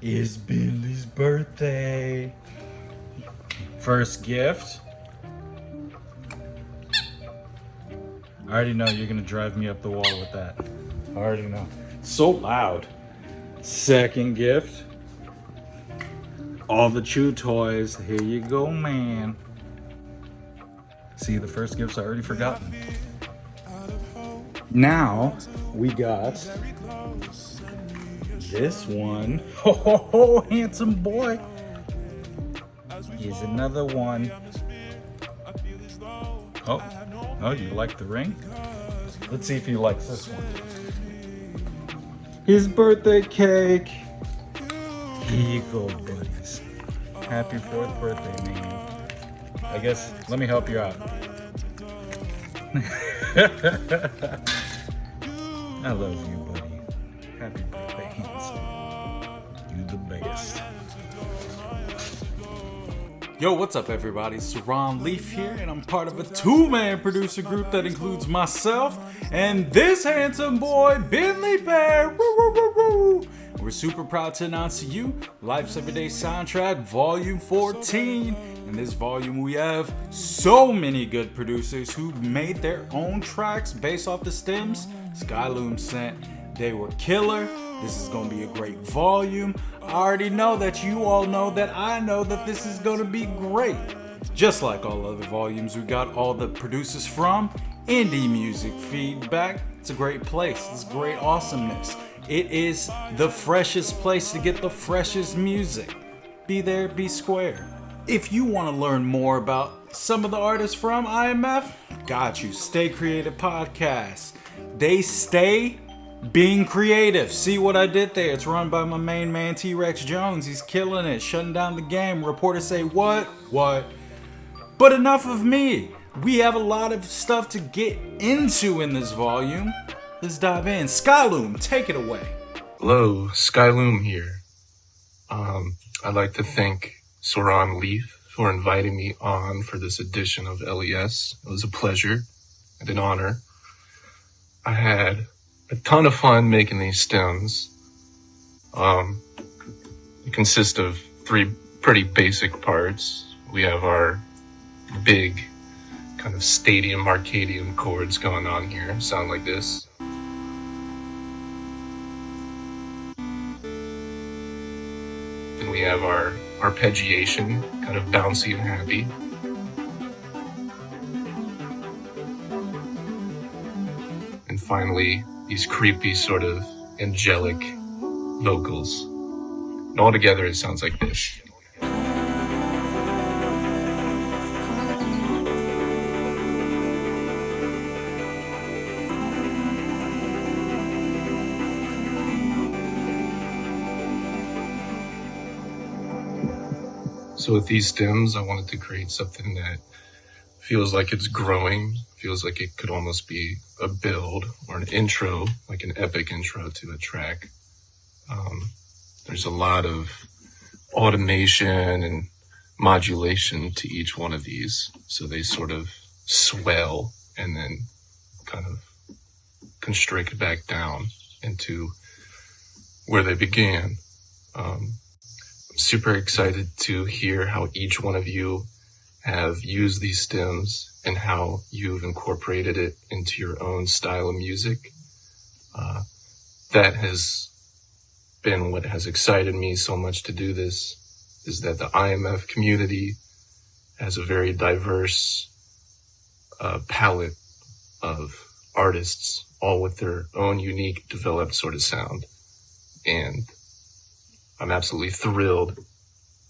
It's Billy's birthday. First gift. I already know you're gonna drive me up the wall with that. I already know. So loud. Second gift. All the chew toys. Here you go, man. See, the first gift's already forgotten. Now we got this one. Ho ho ho, handsome boy. Here's another one. Oh, you like the ring? Let's see if he likes this one. His birthday cake. Here you go, buddies. Happy 4th birthday, man. I guess, let me help you out. I love you, buddy. Happy birthday, handsome. You the best. Yo, what's up, everybody? Soran Leif here, and I'm part of a 2-man producer group that includes myself and this handsome boy, Bentley Bear. Woo, woo, woo, woo. We're super proud to announce to you Life's Everyday Soundtrack Volume 14. In this volume, we have so many good producers who made their own tracks based off the stems Skyloom sent. They were killer. This is going to be a great volume. I already know that you all know that I know that this is going to be great. Just like all other volumes, we got all the producers from Indie Music Feedback. It's a great place. It's great awesomeness. It is the freshest place to get the freshest music. Be there, be square. If you want to learn more about some of the artists from IMF, got you. Stay Creative Podcast. They stay being creative. See what I did there? It's run by my main man, T-Rex Jones. He's killing it, shutting down the game. Reporters say, what? But enough of me. We have a lot of stuff to get into in this volume. Let's dive in. Skyloom, take it away. Hello, Skyloom here. I'd like to thank Soran Leif for inviting me on for this edition of LES. It was a pleasure and an honor. I had a ton of fun making these stems. It consists of 3 pretty basic parts. We have our big kind of stadium arcadium chords going on here. Sound like this. Then we have our arpeggiation, kind of bouncy and happy. And finally, these creepy sort of angelic vocals. And all together it sounds like this. So with these stems, I wanted to create something that feels like it's growing, feels like it could almost be a build or an intro, like an epic intro to a track. There's a lot of automation and modulation to each one of these, so they sort of swell and then kind of constrict back down into where they began. I'm super excited to hear how each one of you have used these stems and how you've incorporated it into your own style of music. That has been what has excited me so much to do this, is that the IMF community has a very diverse palette of artists, all with their own unique developed sort of sound. And I'm absolutely thrilled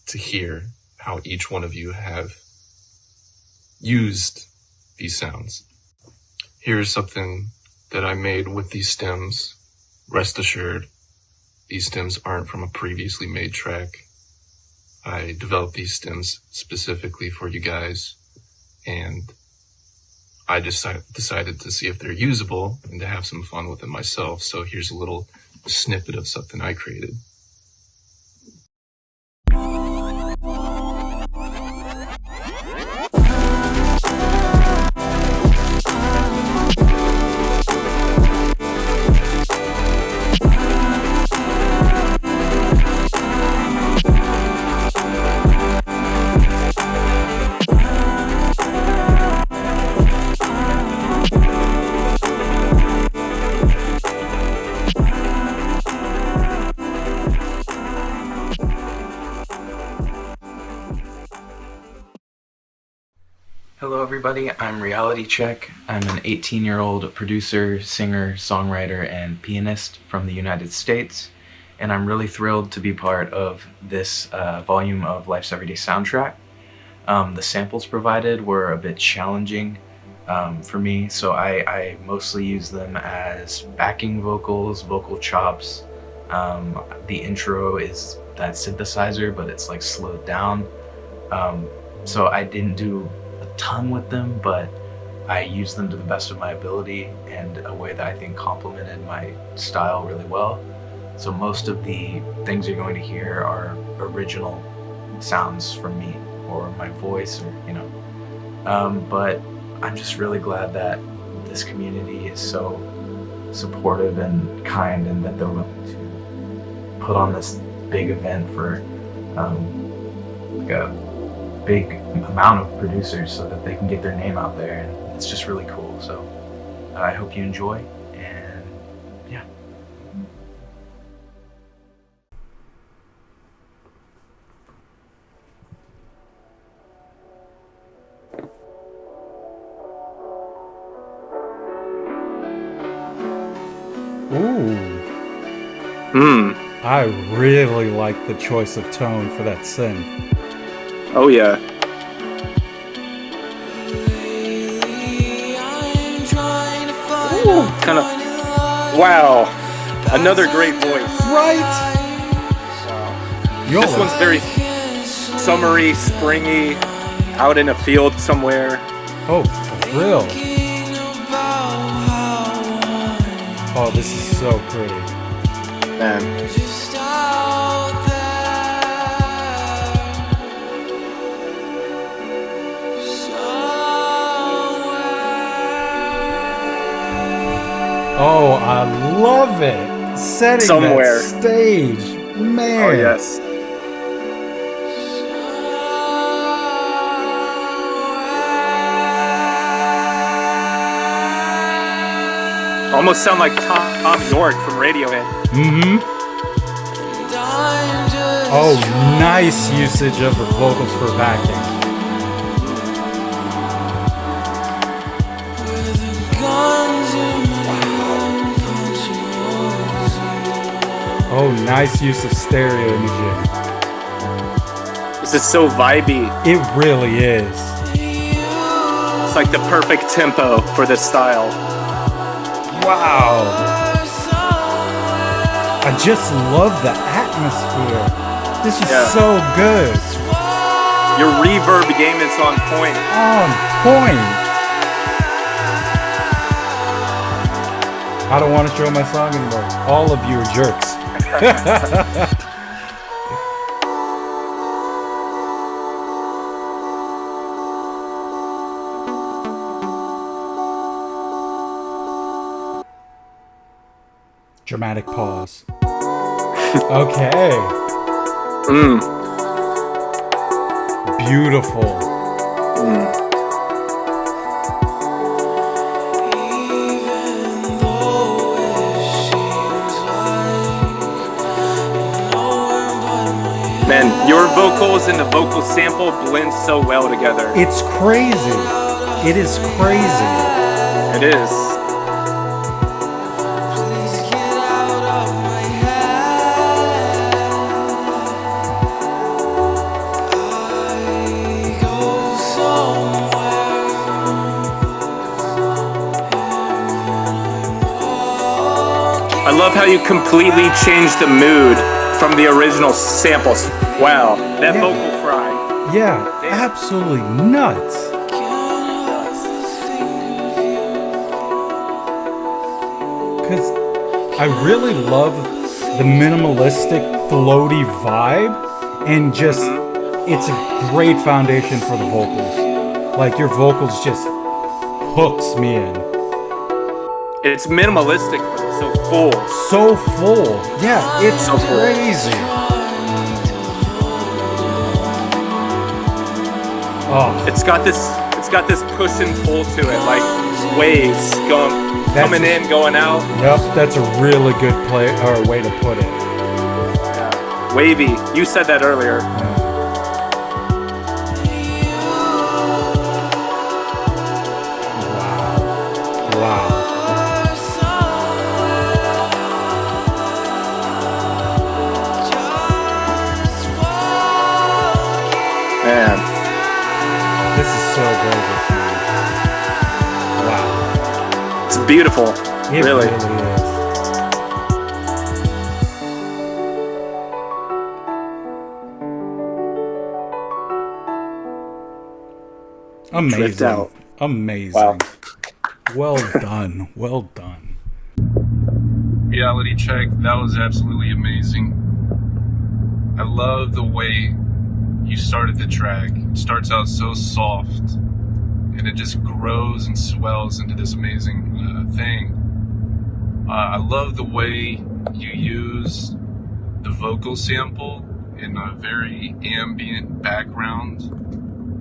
to hear how each one of you have used these sounds. Here's something that I made with these stems. Rest assured, these stems aren't from a previously made track. I developed these stems specifically for you guys, and I decided to see if they're usable and to have some fun with them myself. So here's a little snippet of something I created. Hello everybody, I'm Reality Check. I'm an 18-year-old producer, singer, songwriter, and pianist from the United States, and I'm really thrilled to be part of this volume of Life's Everyday Soundtrack. The samples provided were a bit challenging for me, so I mostly use them as backing vocals, vocal chops. The intro is that synthesizer, but it's like slowed down. So I didn't do a ton with them, but I used them to the best of my ability and a way that I think complemented my style really well. So most of the things you're going to hear are original sounds from me or my voice, or but I'm just really glad that this community is so supportive and kind, and that they're willing to put on this big event for like a big amount of producers so that they can get their name out there, and it's just really cool. So I hope you enjoy, and yeah. Ooh. I really like the choice of tone for that synth. Oh yeah. Ooh, kind of. Wow. Another great voice. Right? This one's very summery, springy, out in a field somewhere. Oh, for real. Oh, this is so pretty. Man. Oh, I love it. Setting Somewhere. that stage. Man. Oh, yes. Almost sound like Tom York from Radiohead. Mm-hmm. Oh, nice usage of the vocals for backing. Oh, nice use of stereo imaging. This is so vibey. It really is. It's like the perfect tempo for this style. Wow. I just love the atmosphere. This is so good. Your reverb game is on point. On point. I don't want to show my song anymore. All of you are jerks. Dramatic pause. Okay. Beautiful. Man, your vocals and the vocal sample blend so well together. It's crazy. It is crazy. It is. I love how you completely changed the mood from the original samples. Wow, that vocal fry. Yeah, absolutely nuts. Because I really love the minimalistic, floaty vibe, and just, it's a great foundation for the vocals. Like, your vocals just hooks me in. It's minimalistic, but it's so full. So full. Yeah, it's so crazy. Oh. It's got this push and pull to it, like waves coming in, going out. Yep, that's a really good way to put it. Yeah. Wavy. You said that earlier. beautiful. It really. is. Amazing. Drift out. Amazing. Wow. Well done. Well done. Reality check, that was absolutely amazing. I love the way you started the track. It starts out so soft, and it just grows and swells into this amazing thing. I love the way you use the vocal sample in a very ambient background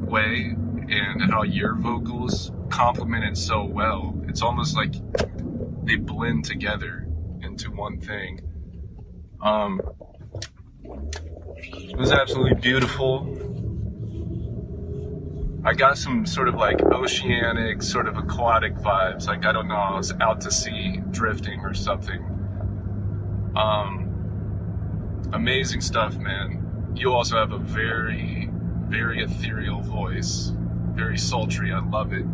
way, and how your vocals complement it so well. It's almost like they blend together into one thing. It was absolutely beautiful. I got some sort of like oceanic, sort of aquatic vibes. Like, I don't know, I was out to sea drifting or something. Amazing stuff, man. You also have a very, very ethereal voice. Very sultry. I love it.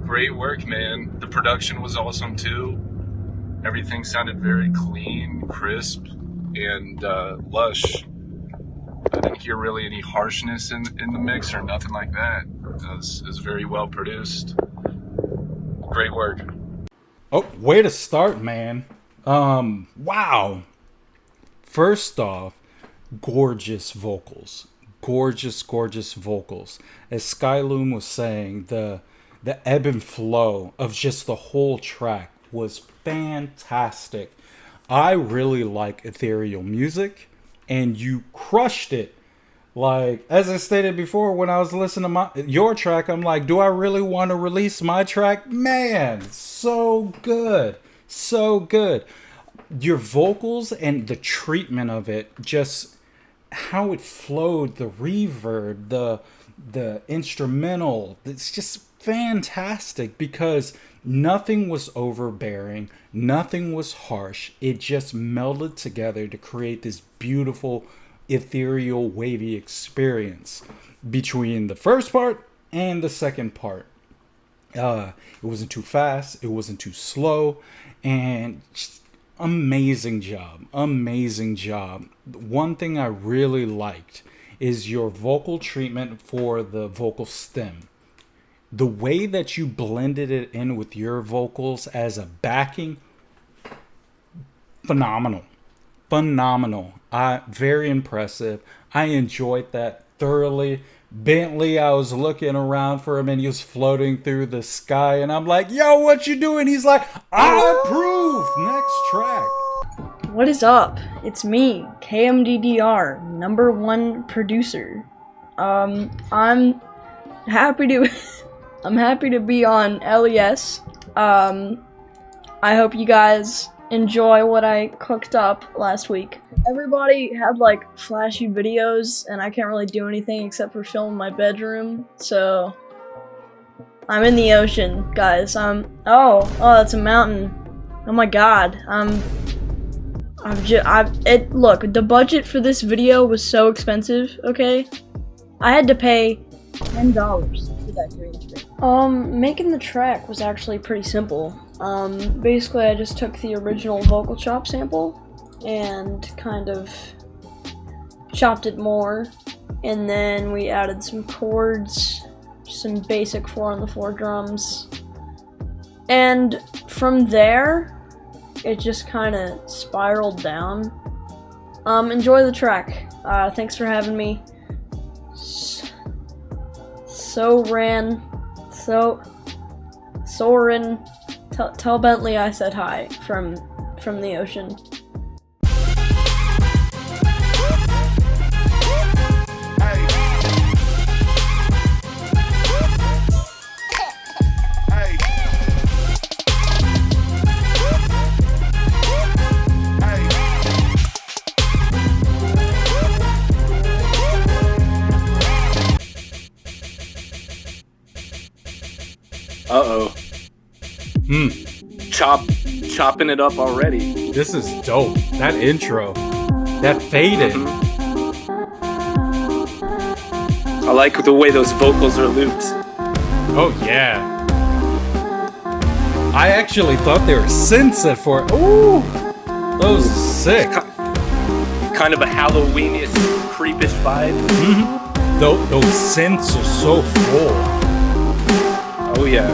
Great work, man. The production was awesome too. Everything sounded very clean, crisp, and lush. I didn't hear really any harshness in the mix or nothing like that. It was very well produced. Great work. Oh, way to start, man. Wow. First off, gorgeous vocals. Gorgeous vocals. As Skyloom was saying, the ebb and flow of just the whole track was fantastic. I really like ethereal music, and you crushed it. Like, as I stated before, when I was listening to your track, I'm like, do I really want to release my track? Man, so good. So good. Your vocals and the treatment of it, just how it flowed, the reverb, the instrumental, it's just fantastic, because nothing was overbearing, nothing was harsh. It just melded together to create this beautiful, ethereal, wavy experience between the first part and the second part. It wasn't too fast, it wasn't too slow, and just amazing job. One thing I really liked is your vocal treatment for the vocal stem. The way that you blended it in with your vocals as a backing, phenomenal. Very impressive. I enjoyed that thoroughly. Bentley, I was looking around for him and he was floating through the sky, and I'm like, yo, what you doing? He's like, I approve. Next track. What is up? It's me, KMDDR, #1 producer. I'm happy to I'm happy to be on LES. I hope you guys enjoy what I cooked up last week. Everybody had like flashy videos, and I can't really do anything except for film my bedroom, so I'm in the ocean, guys. Oh, that's a mountain. Oh my god. Look, the budget for this video was so expensive, okay? I had to pay $10 for that green screen. Making the track was actually pretty simple. Basically I just took the original vocal chop sample and kind of chopped it more, and then we added some chords, some basic 4-on-the-4 drums, and from there it just kind of spiraled down. Enjoy the track. Thanks for having me. Soran, tell Bentley I said hi from the ocean. Uh-oh. Chopping it up already. This is dope. That intro. That faded. I like the way those vocals are looped. Oh yeah. I actually thought they were synths at first. Ooh, those are sick. Kind of a Halloweenish, creepish vibe. Mm-hmm. Those synths are so full. Oh yeah.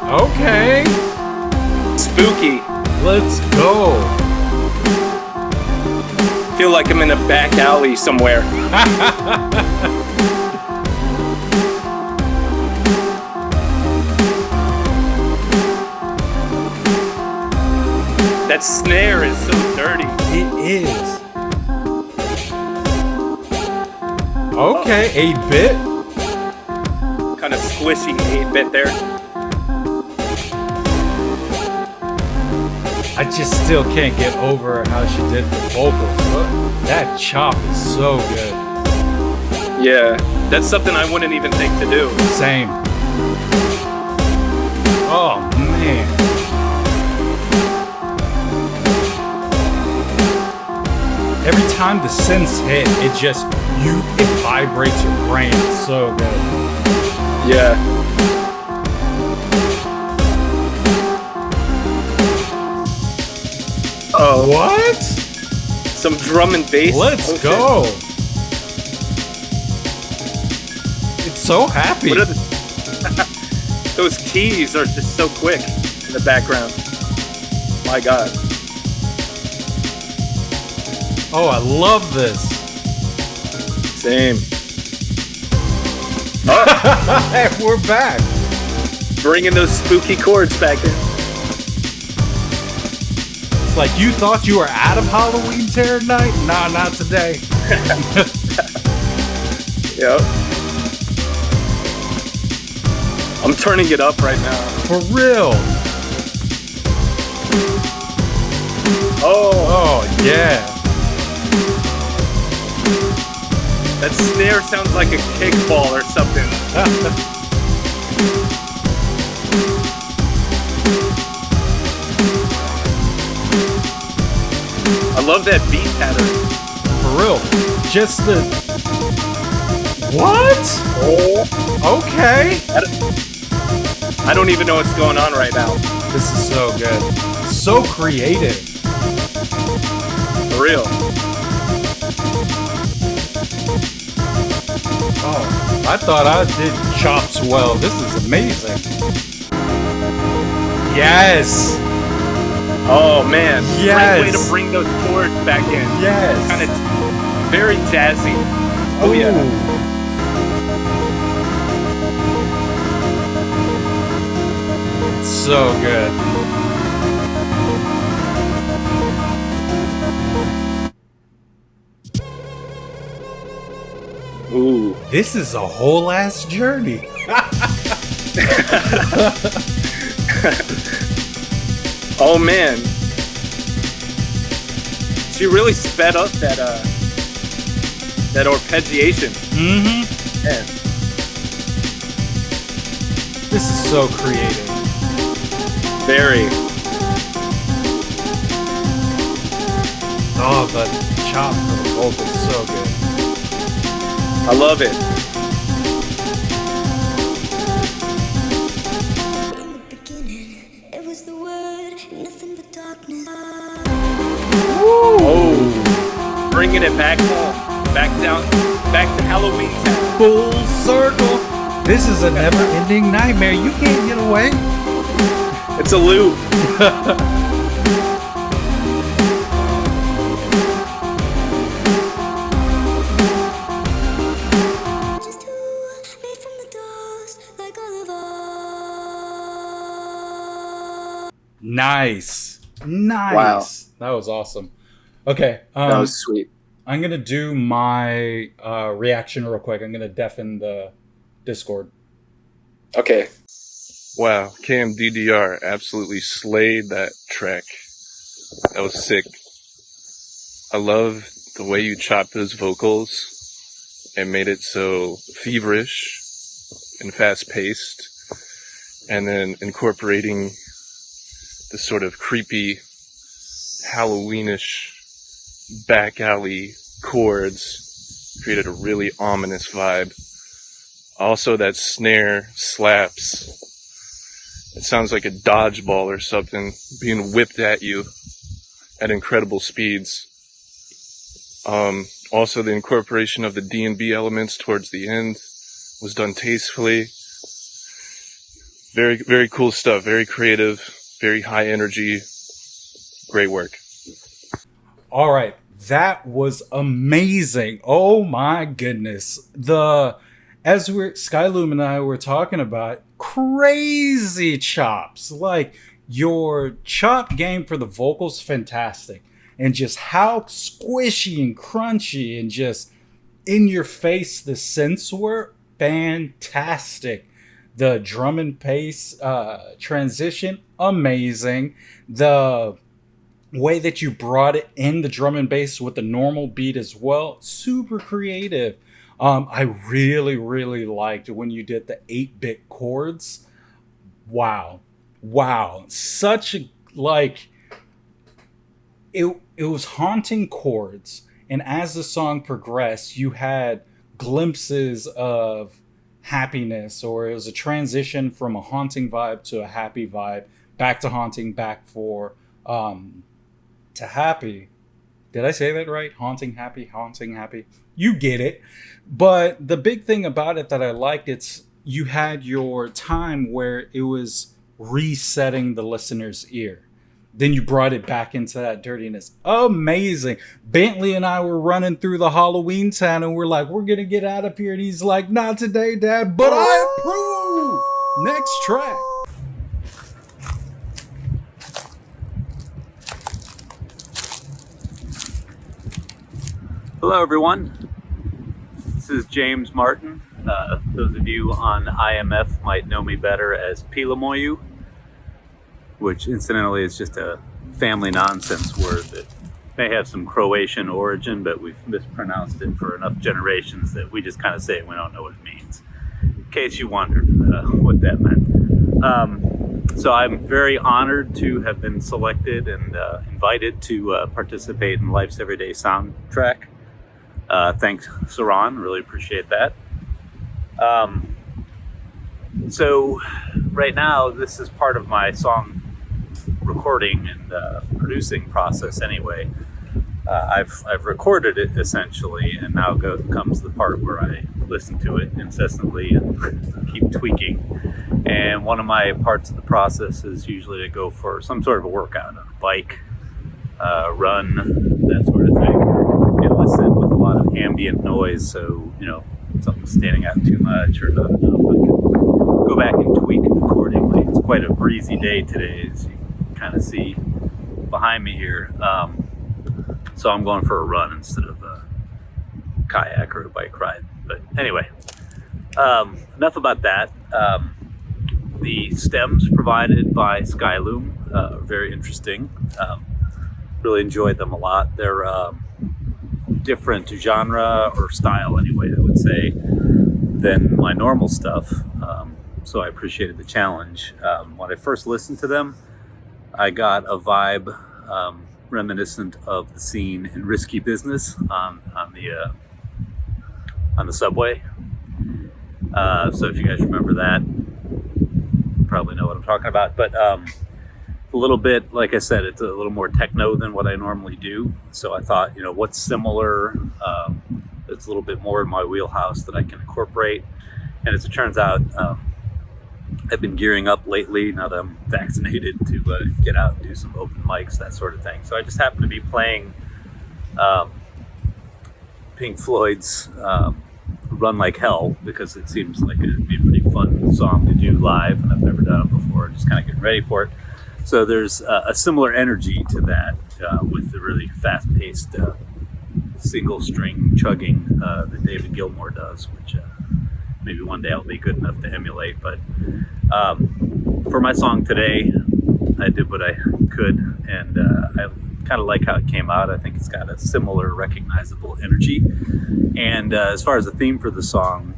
Okay. Spooky. Let's go. Feel like I'm in a back alley somewhere. That snare is so dirty. It is. Okay, 8-bit. Kind of squishy 8-bit there. I just still can't get over how she did the vocals. That chop is so good. Yeah, that's something I wouldn't even think to do. Same. Oh man. Every time the synths hit, it vibrates your brain. It's so good. Yeah. Oh. What? Some drum and bass. Let's go. It's so happy. What are those keys are just so quick in the background. My God. Oh, I love this. Same. We're back. Bringing those spooky chords back in. It's like you thought you were out of Halloween Terror Night? Nah, not today. Yep. I'm turning it up right now. For real. Oh, yeah. That snare sounds like a kickball or something. I love that beat pattern. For real. Just the... What? Okay. I don't even know what's going on right now. This is so good. So creative. For real. Oh, I thought I did chops well. This is amazing. Yes. Oh man. Yes. Great way to bring those chords back in. Yes. Kind of very jazzy. Oh yeah. So good. Ooh. This is a whole ass journey. Oh man. She really sped up that arpeggiation. Mm-hmm. Yeah. This is so creative. Very. Oh, the chop for the vocals, so good. I love it. In the beginning, it was the word, nothing but darkness. Oh, bringing it back home, back to Halloween Town. Full circle. This is a never-ending nightmare. You can't get away. It's a loop. Just who made from the dust like all of us. Nice. Nice. Wow. That was awesome. Okay. That was sweet. I'm going to do my reaction real quick. I'm going to deafen the Discord. Okay. Wow, KMDDR absolutely slayed that track. That was sick. I love the way you chopped those vocals and made it so feverish and fast-paced, and then incorporating the sort of creepy Halloweenish back alley chords created a really ominous vibe. Also, that snare slaps. It sounds like a dodgeball or something being whipped at you at incredible speeds. Also, the incorporation of the D&B elements towards the end was done tastefully. Very, very cool stuff. Very creative, very high energy. Great work. All right. That was amazing. Oh my goodness. Skyloom and I were talking about, crazy chops. Like, your chop game for the vocals, fantastic. And just how squishy and crunchy and just in your face the synths were, fantastic. The drum and bass transition, amazing. The way that you brought it in the drum and bass with the normal beat as well, super creative. I really, really liked when you did the 8-bit chords. Wow. Such a, like, it was haunting chords. And as the song progressed, you had glimpses of happiness, or it was a transition from a haunting vibe to a happy vibe, back to haunting, back to happy. Did I say that right? Haunting, happy. You get it. But the big thing about it that I liked, you had your time where it was resetting the listener's ear. Then you brought it back into that dirtiness. Amazing. Bentley and I were running through the Halloween town and we're like, we're going to get out of here. And he's like, not today, Dad, but I approve. Next track. Hello, everyone. This is James Marton. Those of you on IMF might know me better as Pilamoyu, which incidentally is just a family nonsense word that may have some Croatian origin, but we've mispronounced it for enough generations that we just kind of say it. We don't know what it means. In case you wondered what that meant. So I'm very honored to have been selected and invited to participate in Life's Everyday soundtrack. Thanks, Soran. Really appreciate that. So right now, this is part of my song recording and producing process anyway. I've recorded it essentially, and now comes the part where I listen to it incessantly and keep tweaking. And one of my parts of the process is usually to go for some sort of a workout on a bike, run, that sort of thing. And listen with a lot of ambient noise, so if something's standing out too much or not enough, I can go back and tweak accordingly. It's quite a breezy day today, as you can kind of see behind me here. So I'm going for a run instead of a kayak or a bike ride. But anyway, enough about that. The stems provided by Skyloom are very interesting. Really enjoyed them a lot. They're different genre or style anyway, I would say, than my normal stuff. So I appreciated the challenge. When I first listened to them, I got a vibe reminiscent of the scene in Risky Business on the subway. So if you guys remember that, you probably know what I'm talking about. But a little bit, like I said, it's a little more techno than what I normally do. So I thought, what's similar? It's a little bit more in my wheelhouse that I can incorporate. And as it turns out, I've been gearing up lately now that I'm vaccinated to get out and do some open mics, that sort of thing. So I just happened to be playing Pink Floyd's Run Like Hell, because it seems like it'd be a pretty fun song to do live, and I've never done it before, just kind of getting ready for it. So there's a similar energy to that with the really fast-paced single string chugging that David Gilmour does, which maybe one day I'll be good enough to emulate. But for my song today, I did what I could, and I kind of like how it came out. I think it's got a similar recognizable energy. And as far as the theme for the song,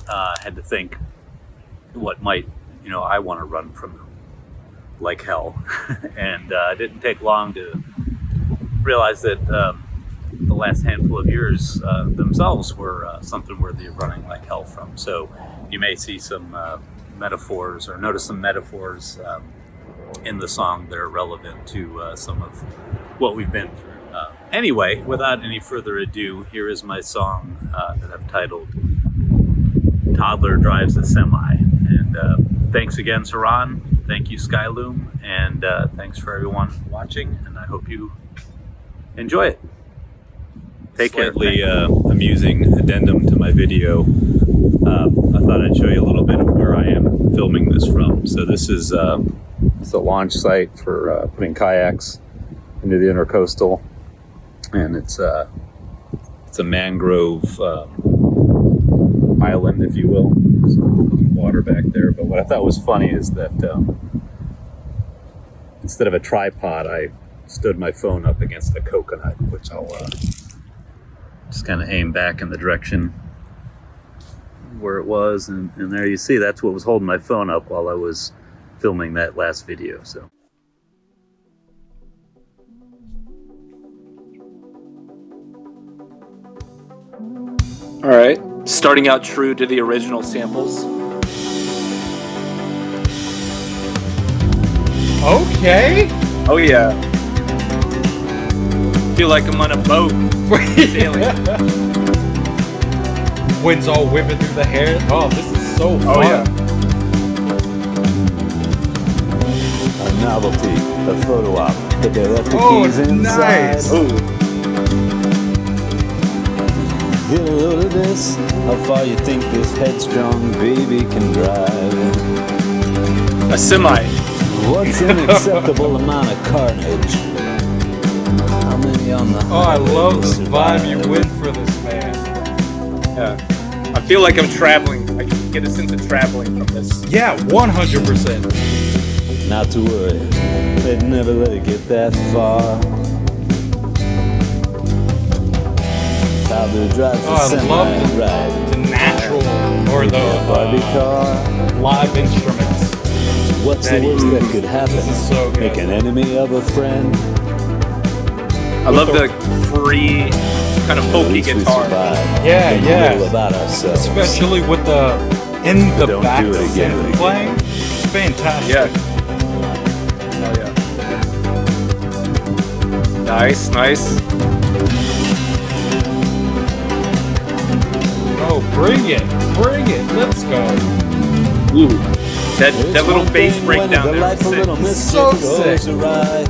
I had to think what might, I want to run from like hell. And it didn't take long to realize that the last handful of years themselves were something worthy of running like hell from. So you may see some metaphors or notice some metaphors in the song that are relevant to some of what we've been through. Anyway, without any further ado, here is my song that I've titled Toddler Drives a Semi. And thanks again, Soran. Thank you, Skyloom. And thanks for everyone watching. And I hope you enjoy it. Take care. Slightly amusing addendum to my video. I thought I'd show you a little bit of where I am filming this from. So this is it's a launch site for putting kayaks into the intercoastal, and it's a mangrove island, if you will. Some water back there. But what I thought was funny is that instead of a tripod, I stood my phone up against a coconut, which I'll just kind of aim back in the direction where it was, and there you see that's what was holding my phone up while I was filming that last video. So All right, starting out true to the original samples. Okay. Oh yeah. Feel like I'm on a boat sailing. Wind's all whipping through the hair. Oh, this is so fun. Oh yeah. A novelty, a photo op. But they left the keys inside. Nice. Ooh. Get a load of this. How far you think this headstrong baby can drive? A semi. What's an acceptable amount of carnage? How many on the Oh, I highway love will the survive? vibe you win for this, man. Yeah. I feel like I'm traveling. I can get a sense of traveling from this. Yeah, 100%. Not to worry, they'd never let it get that far. Toddler drives Oh, a I semi love ride. the natural or the Barbie car. live instruments. What's the worst that could happen? This is so good. Make an enemy of a friend. I love the free kind of At folky least we guitar. survived. Yeah, Think yeah. little about ourselves. Especially with the in the Don't back do it again. synth playing. Fantastic. Yeah. Oh yeah. Nice, nice. Oh, bring it. Bring it. Let's go. Ooh. That There's little one bass thing breakdown when the there life was a little sick. mischief So goes sick. awry.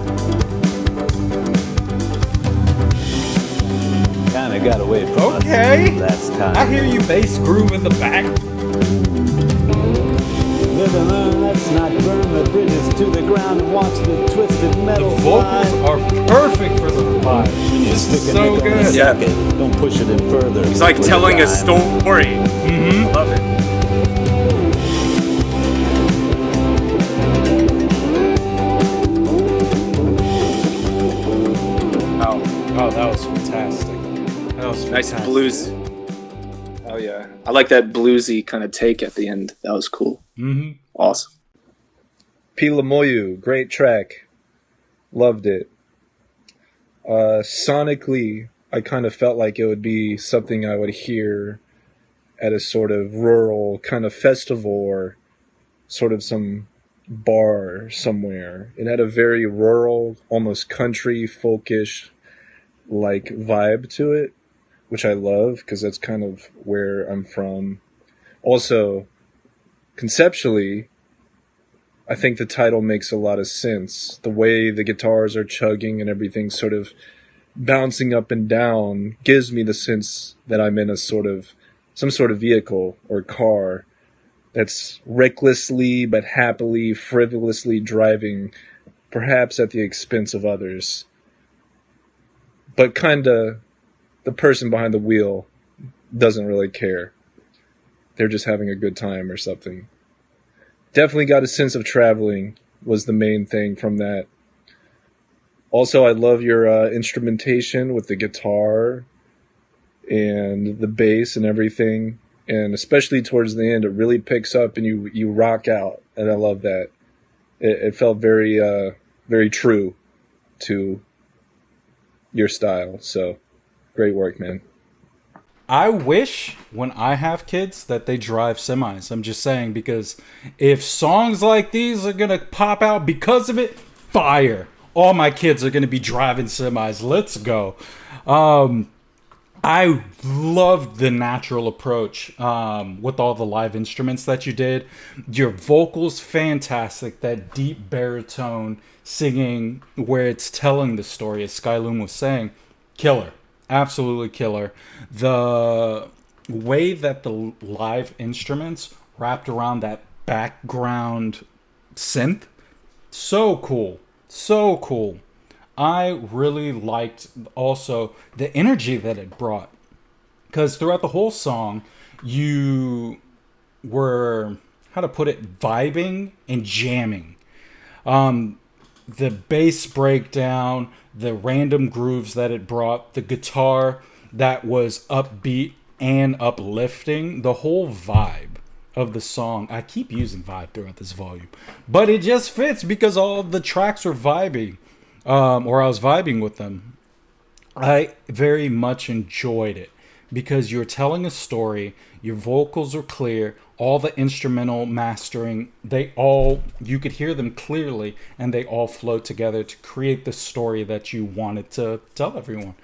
Kinda got away from us Okay. last time. I hear you bass groove in the back. Live and learn, let's not burn the bridges to the ground and watch the twisted The metal vocals fly. are perfect for the vibe. When you This stick is a so nickel in a good. Yeah. socket, don't push it in further. It's like with telling a dime. story. Mm-hmm. I love it. Oh, that was fantastic. That was Nice fantastic. blues. Oh yeah. I like that bluesy kind of take at the end. That was cool. Mm-hmm. Awesome. Pilamoyu, great track. Loved it. Sonically, I kind of felt like it would be something I would hear at a sort of rural kind of festival or sort of some bar somewhere. It had a very rural, almost country, folkish like vibe to it, which I love because that's kind of where I'm from. Also, conceptually, I think the title makes a lot of sense. The way the guitars are chugging and everything sort of bouncing up and down gives me the sense that I'm in some sort of vehicle or car that's recklessly but happily, frivolously driving, perhaps at the expense of others. But kinda, the person behind the wheel doesn't really care. They're just having a good time or something. Definitely got a sense of traveling was the main thing from that. Also, I love your instrumentation with the guitar and the bass and everything. And especially towards the end, it really picks up and you rock out. And I love that. It felt very, very true to your style. So Great work, man. I wish when I have kids that they drive semis. I'm just saying, because if songs like these are going to pop out because of it, fire. All my kids are going to be driving semis. Let's go. I loved the natural approach with all the live instruments that you did. Your vocals, fantastic. That deep baritone singing where it's telling the story, as Skyloom was saying, killer. Absolutely killer. The way that the live instruments wrapped around that background synth, so cool. So cool. I really liked also the energy that it brought. Because throughout the whole song, you were, how to put it, vibing and jamming. The bass breakdown, the random grooves that it brought, the guitar that was upbeat and uplifting, the whole vibe of the song. I keep using vibe throughout this volume, but it just fits because all the tracks were vibing, or I was vibing with them. I very much enjoyed it because you're telling a story, your vocals are clear, all the instrumental mastering, you could hear them clearly, and they all flow together to create the story that you wanted to tell everyone.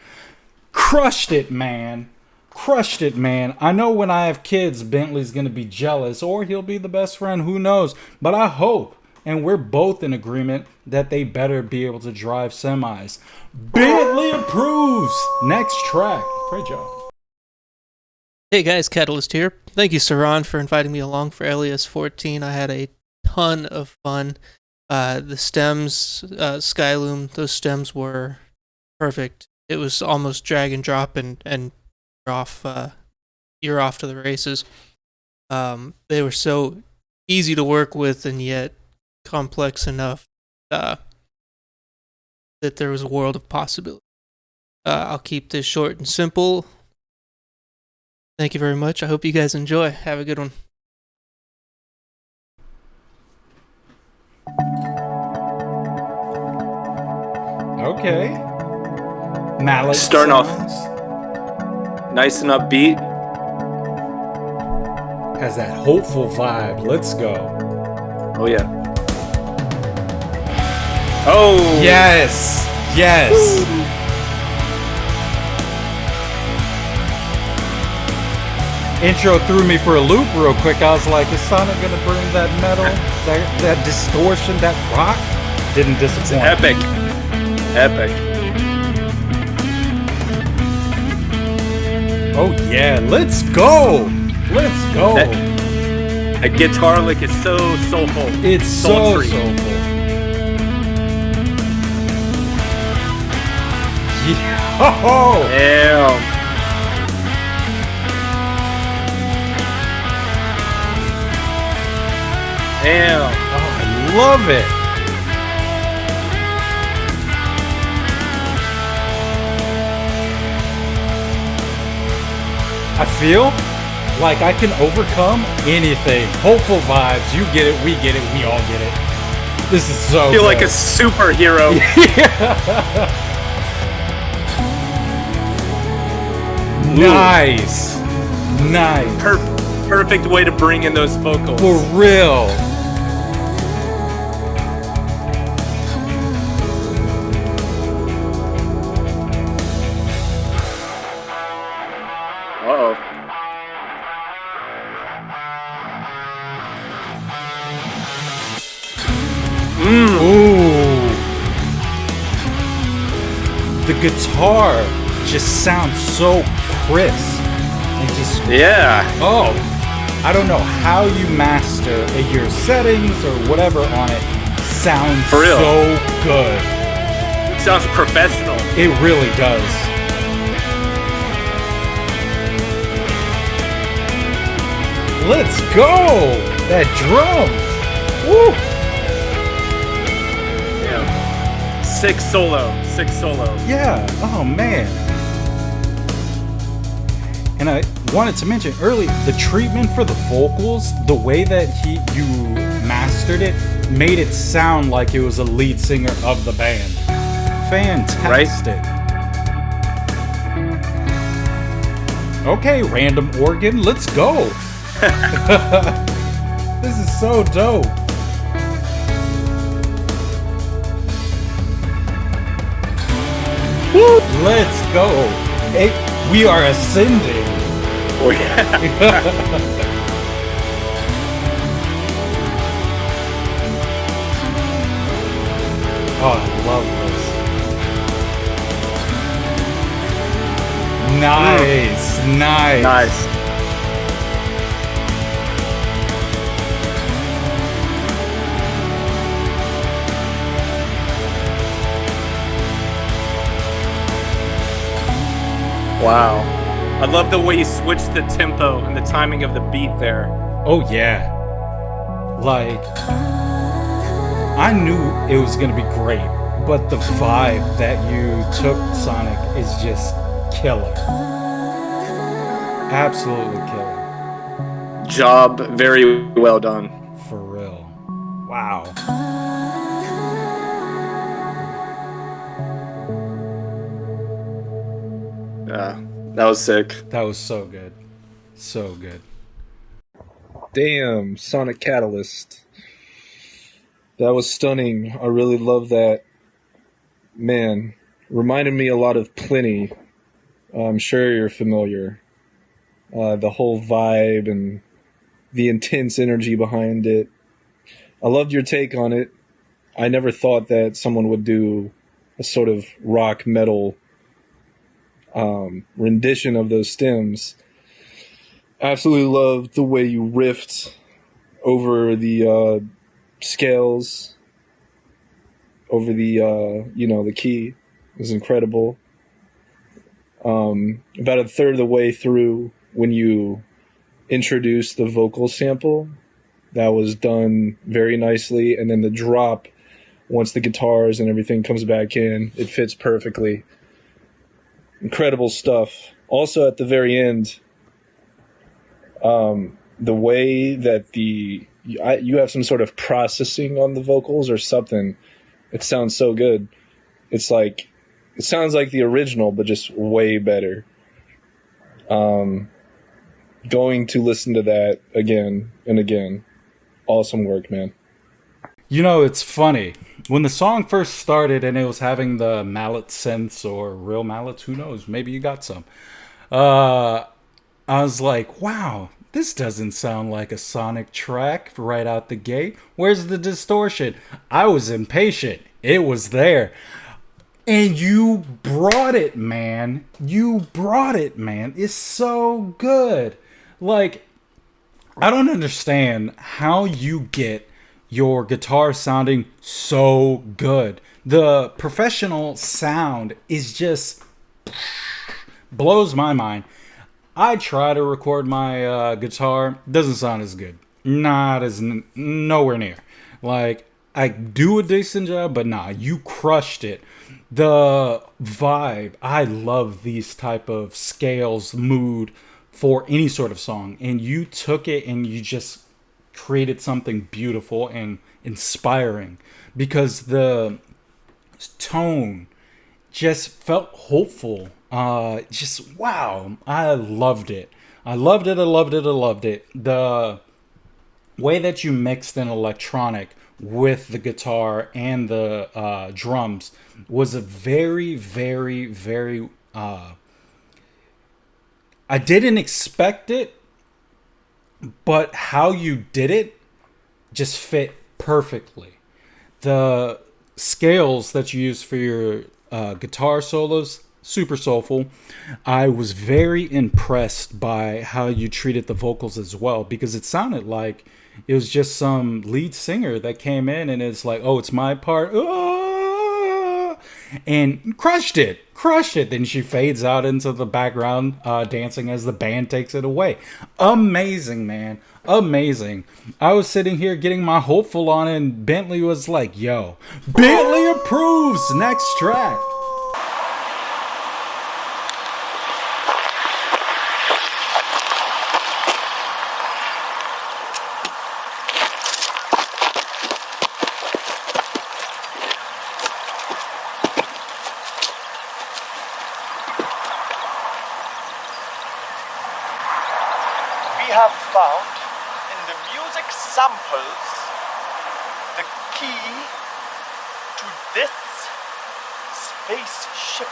Crushed it, man. Crushed it, man. I know when I have kids, Bentley's going to be jealous, or he'll be the best friend, who knows. But I hope, and we're both in agreement, that they better be able to drive semis. Bentley approves. Next track. Great job. Hey guys, Catalyst here. Thank you, Soran, for inviting me along for Elias 14. I had a ton of fun. The stems, Skyloom, those stems were perfect. It was almost drag and drop, and you're off to the races. They were so easy to work with, and yet complex enough that there was a world of possibility. I'll keep this short and simple. Thank you very much. I hope you guys enjoy. Have a good one. Okay. Mallet Starting off sounds. nice and upbeat. Has that hopeful vibe. Let's go. Oh yeah. Oh Yes. Yes. Intro threw me for a loop real quick. I was like, is Sonic gonna bring that metal, that distortion, that rock? Didn't disappoint. Epic. Epic. Oh yeah, let's go. Let's go. That guitar lick is so soulful. It's so sultry. soulful. Yeah. Oh. Damn. Damn. Oh, I love it. I feel like I can overcome anything. Hopeful vibes. You get it. We get it. We all get it. This is so I feel good. like a superhero. Nice. Nice. Perfect way to bring in those vocals. For real. Uh-oh. Ooh. The guitar just sounds so crisp. And just, Yeah. oh, I don't know how you master your settings or whatever on it. Sounds For real. so good. Sounds professional. It really does. Let's go! That drum! Woo! Yeah. Sick solo. Yeah, oh man. And I wanted to mention earlier, the treatment for the vocals, the way that you mastered it, made it sound like it was a lead singer of the band. Fantastic. Okay, random organ, let's go. This is so dope. Woo, let's go. Hey, we are ascending. Oh, yeah. Oh, I love this. Nice, nice. Nice. Wow. I love the way you switched the tempo and the timing of the beat there. Oh yeah. Like, I knew it was gonna be great, but the vibe that you took, Sonic, is just killer. Absolutely killer. Job very well done. For real. Wow. Yeah, that was sick. That was so good. So good. Damn, Sonic Catalyst. That was stunning. I really love that. Man, reminded me a lot of Pliny. I'm sure you're familiar. The whole vibe and the intense energy behind it. I loved your take on it. I never thought that someone would do a sort of rock metal rendition of those stems. Absolutely loved the way you riffed over the scales, over the the key. It was incredible. About a third of the way through, when you introduced the vocal sample, that was done very nicely, and then the drop, once the guitars and everything comes back in, it fits perfectly. Incredible stuff. Also, at the very end, the way that you have some sort of processing on the vocals or something, it sounds so good. It's like, it sounds like the original, but just way better. Going to listen to that again and again. Awesome work, man. You know, it's funny. When the song first started and it was having the mallet synths or real mallets, who knows? Maybe you got some. I was like, wow, this doesn't sound like a Sonic track right out the gate. Where's the distortion? I was impatient. It was there. And you brought it, man. You brought it, man. It's so good. Like, I don't understand how you get your guitar sounding so good. The professional sound is just blows my mind. I try to record my guitar, doesn't sound as good. Nowhere near. Like, I do a decent job, but nah, you crushed it. The vibe, I love these type of scales, mood for any sort of song, and you took it and you just created something beautiful and inspiring, because the tone just felt hopeful. Just wow, I loved it. I loved it. The way that you mixed an electronic with the guitar and the drums was a very, very, very I didn't expect it, but how you did it just fit perfectly. The scales that you use for your guitar solos, super soulful. I was very impressed by how you treated the vocals as well, because it sounded like it was just some lead singer that came in and it's like, oh, it's my part. And crushed it. Then she fades out into the background dancing as the band takes it away. Amazing, man. Amazing. I was sitting here getting my hopeful on, and Bentley was like, yo, Bentley approves. Next track. have found in the music samples the key to this spaceship.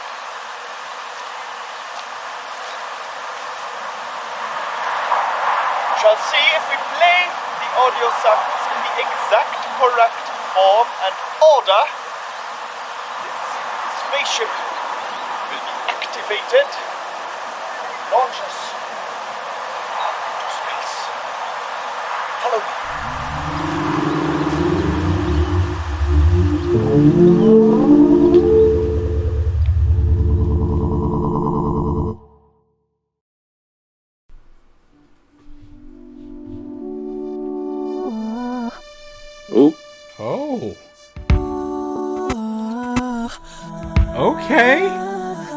Shall see if we play the audio samples in the exact correct form and order. This spaceship will be activated. Launch us into space. Follow me. Oh. Okay.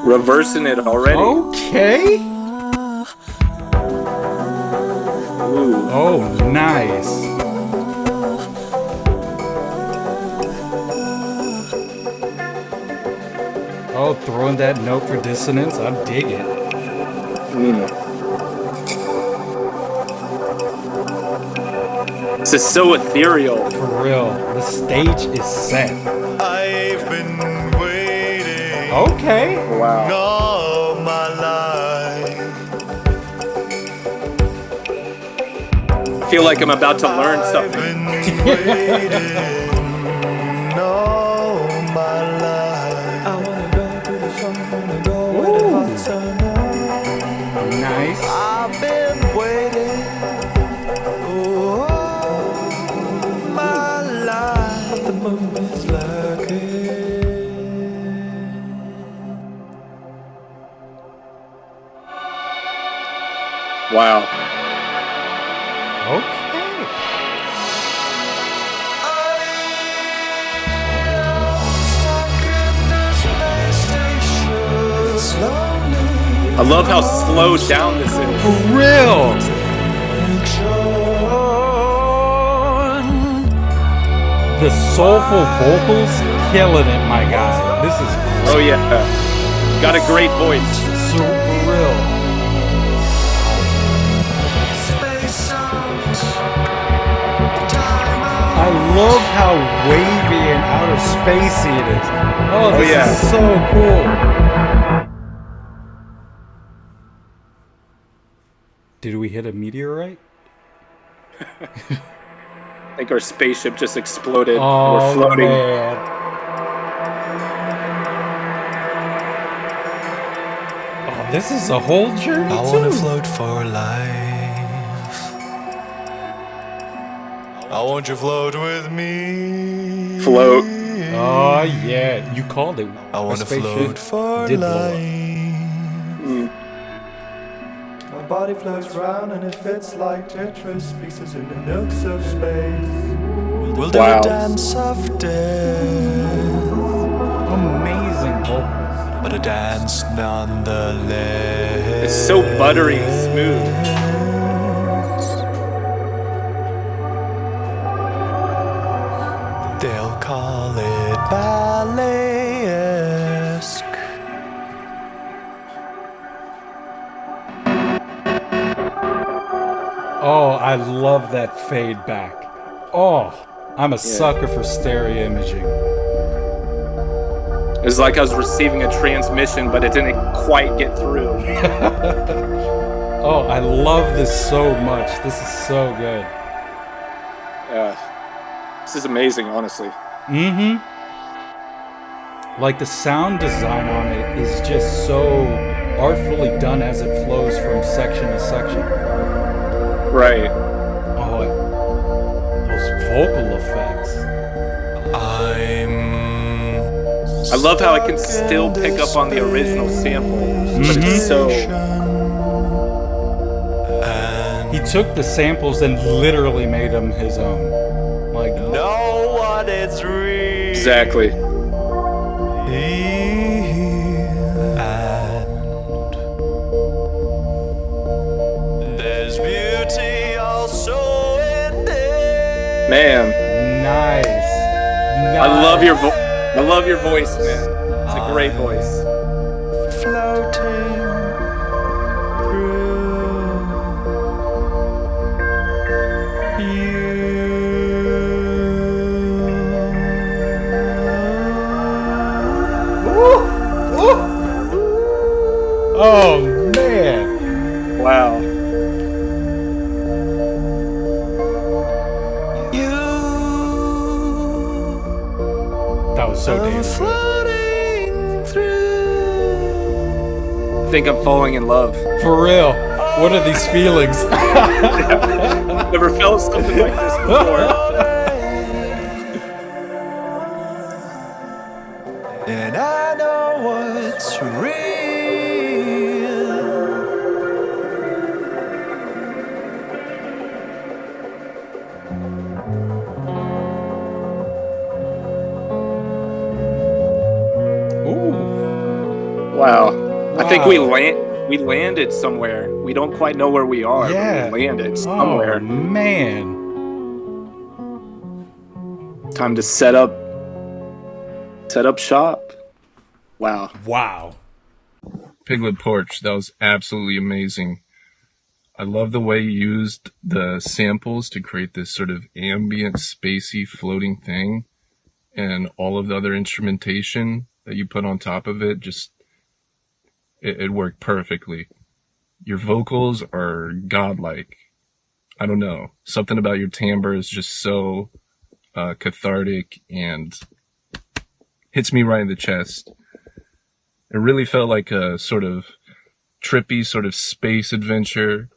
Reversing it already. Okay. Ooh. Oh, nice. Oh, throwing that note for dissonance. I dig it. This is so ethereal. For real. The stage is set. I've been waiting. Okay. Wow. All my life. I feel like I'm about to learn something. Been waiting all my life. I wanna go to the sun, wanna go where the hot sun is. Nice. I've been waiting all my life. The moon is lurking. Wow. Okay. I love how slowed down this is. For real. The soulful vocals killing it, my guy. This is great. Oh yeah. Got a great voice. So for real. I love how wavy and outer spacey it is. Oh, this is so cool. Did we hit a meteorite? I think our spaceship just exploded. Oh, We're floating. man. Oh, this is a whole journey, I wanna float for life. I want you float with me. Float. Oh, yeah. You called it. I wanna Our spaceship float for did blow up. life. My body floats round and it fits like Tetris pieces in the nooks of space. We'll do Wow. a dance of death, Amazing vocals. but a dance nonetheless. It's so buttery and smooth. They'll call it ballet-esque. Oh, I love that fade back. Oh, I'm a sucker for stereo imaging. It was like I was receiving a transmission, but it didn't quite get through. Oh, I love this so much. This is so good. This is amazing, honestly. Mm-hmm. Like the sound design on it is just so artfully done as it flows from section to section. Right. Oh, those vocal effects. I love how I can still pick up on the original sample, but it's so... He took the samples and literally made them his own. Like, know what it's real. Exactly. And there's beauty also in it. Man. Nice. I love your voice, man. It's a great voice. Floating through Oh man. Wow. That was so damn good. I think I'm falling in love. For real. What are these feelings? Never felt something like this before. And I know what's real. Wow. I think we landed somewhere. We don't quite know where we are, but we landed somewhere. Oh man. Time to set up shop. Wow. Wow. Piglet Porch, that was absolutely amazing. I love the way you used the samples to create this sort of ambient, spacey, floating thing, and all of the other instrumentation that you put on top of it, just it worked perfectly. Your vocals are godlike. I don't know. Something about your timbre is just so cathartic and hits me right in the chest. It really felt like a sort of trippy sort of space adventure,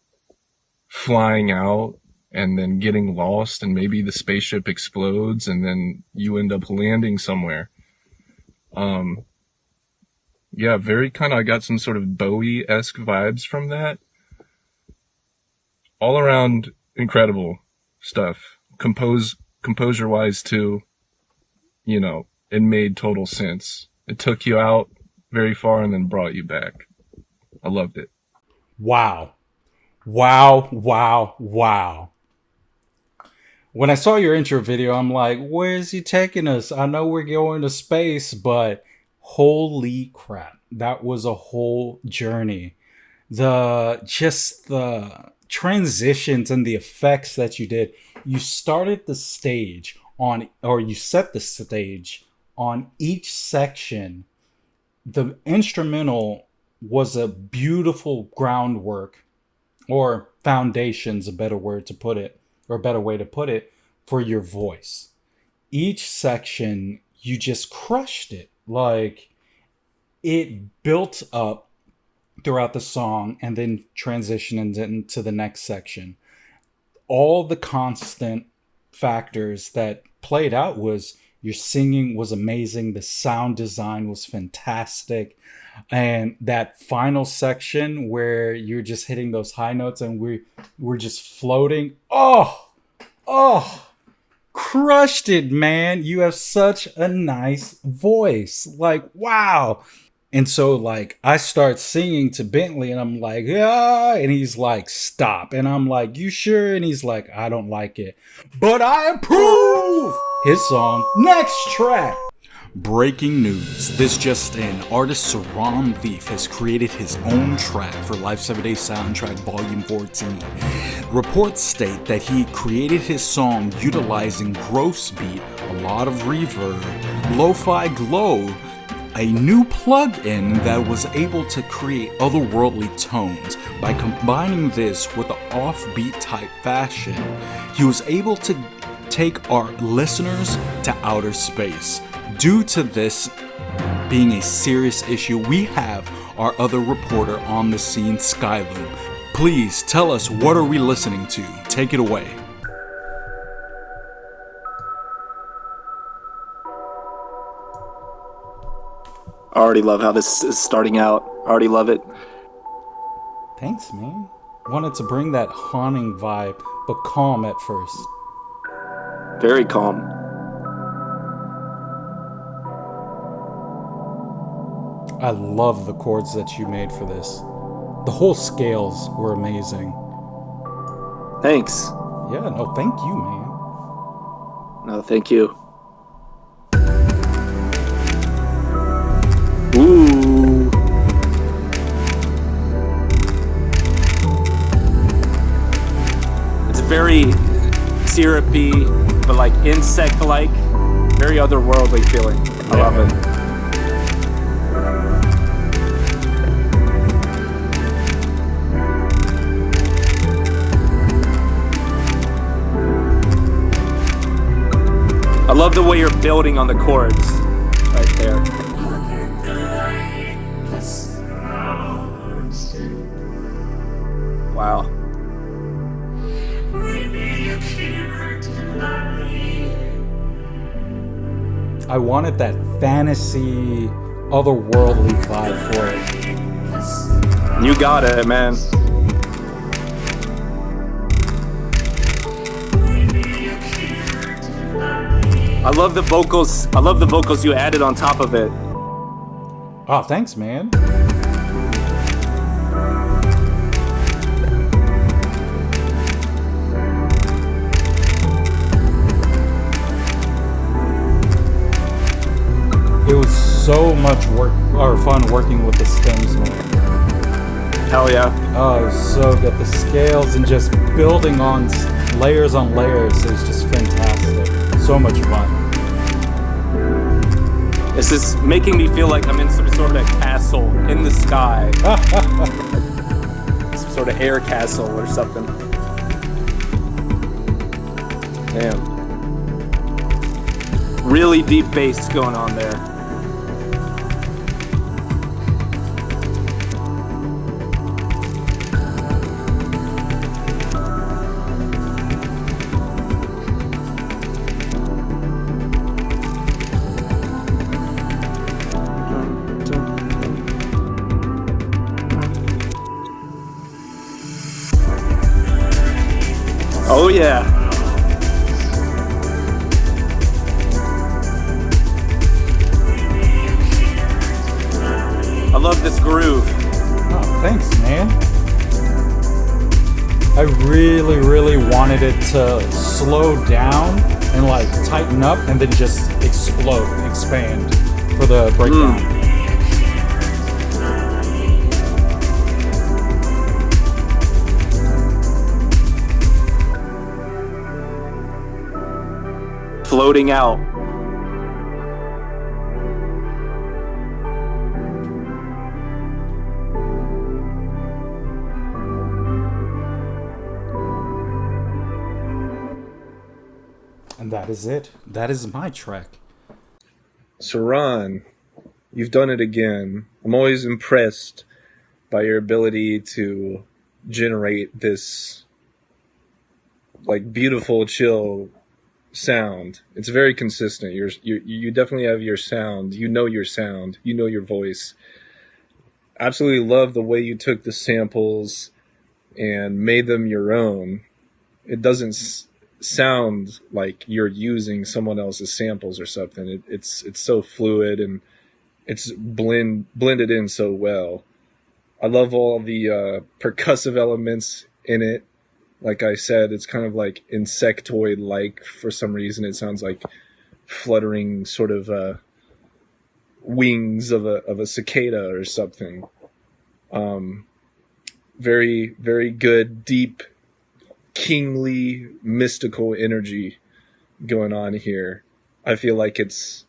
flying out and then getting lost, and maybe the spaceship explodes and then you end up landing somewhere. Yeah, very kind of, I got some sort of Bowie-esque vibes from that. All around incredible stuff. Composure-wise too, you know, it made total sense. It took you out very far and then brought you back. I loved it. Wow. Wow, wow, wow. When I saw your intro video, I'm like, where is he taking us? I know we're going to space, but holy crap. That was a whole journey. The transitions and the effects that you did. You started the stage you set the stage on each section. The instrumental was a beautiful groundwork, or foundation's a better word to put it, or a better way to put it, for your voice. Each section, you just crushed it. Like, it built up throughout the song and then transitioned into the next section. All the constant factors that played out was your singing was amazing. The sound design was fantastic. And that final section where you're just hitting those high notes and we're just floating. Oh, crushed it, man. You have such a nice voice. Like, wow. And so, like, I start singing to Bentley and I'm like, yeah. And he's like, stop. And I'm like, you sure? And he's like, I don't like it, but I approve. His song, next track. Breaking news. This just in. Artist Soran Leif has created his own track for Life 7 Days Soundtrack Volume 14. Reports state that he created his song utilizing gross beat, a lot of reverb, lo-fi glow, a new plug-in that was able to create otherworldly tones. By combining this with an offbeat type fashion, he was able to take our listeners to outer space. Due to this being a serious issue, we have our other reporter on the scene, Skyloom. Please tell us, what are we listening to? Take it away. I already love how this is starting out. I already love it. Thanks, man. Wanted to bring that haunting vibe, but calm at first. Very calm. I love the chords that you made for this. The whole scales were amazing. Thanks. Yeah, no, thank you, man. No, thank you. Ooh. It's very syrupy, but like insect-like, very otherworldly feeling. I love it. I love the way you're building on the chords right there. Wow. I wanted that fantasy, otherworldly vibe for it. You got it, man. I love the vocals. I love the vocals you added on top of it. Oh, thanks, man. It was so much work or fun working with the stems, man. Hell yeah. Oh, it was so good. The scales and just building on layers on layers is just fantastic. So much fun. This is making me feel like I'm in some sort of castle in the sky. Some sort of air castle or something. Damn. Really deep bass going on there. Oh yeah. I love this groove. Oh, thanks, man. I really, really wanted it to slow down and like tighten up and then just explode, expand for the breakdown. Floating out. And that is it. That is my track. Soran, you've done it again. I'm always impressed by your ability to generate this like beautiful, chill sound. It's very consistent. You definitely have your sound. You know your sound. You know your voice. Absolutely love the way you took the samples and made them your own. It doesn't sound like you're using someone else's samples or something. It's so fluid and it's blended in so well. I love all the percussive elements in it. Like I said, it's kind of like insectoid-like for some reason. It sounds like fluttering sort of wings of a cicada or something. Very, very good, deep, kingly, mystical energy going on here. I feel like it's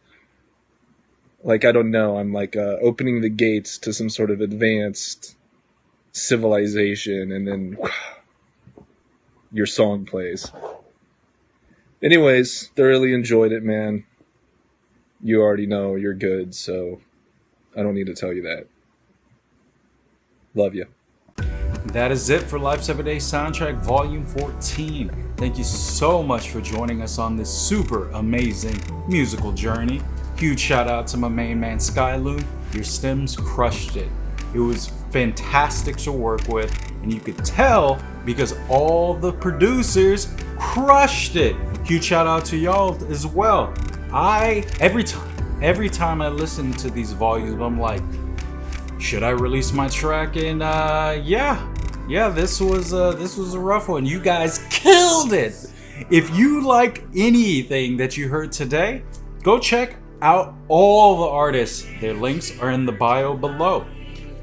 like, I don't know, I'm like opening the gates to some sort of advanced civilization, and then your song plays. Anyways, thoroughly enjoyed it, man. You already know you're good, so I don't need to tell you that. Love you. That is it for Life's Everyday Soundtrack Volume 14. Thank you so much for joining us on this super amazing musical journey. Huge shout out to my main man Skyloom. Your stems crushed it. It was fantastic to work with, and you could tell because all the producers crushed it. Huge shout out to y'all as well. Every time I listen to these volumes, I'm like, should I release my track? And yeah, this was a rough one. You guys killed it. If you like anything that you heard today, go check out all the artists. Their links are in the bio below.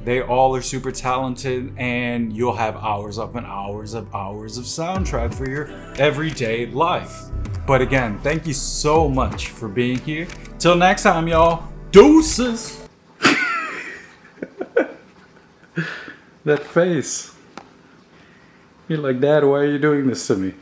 They all are super talented, and you'll have hours upon hours of soundtrack for your everyday life. But again, thank you so much for being here. Till next time, y'all. Deuces. That face. You're like, Dad, why are you doing this to me?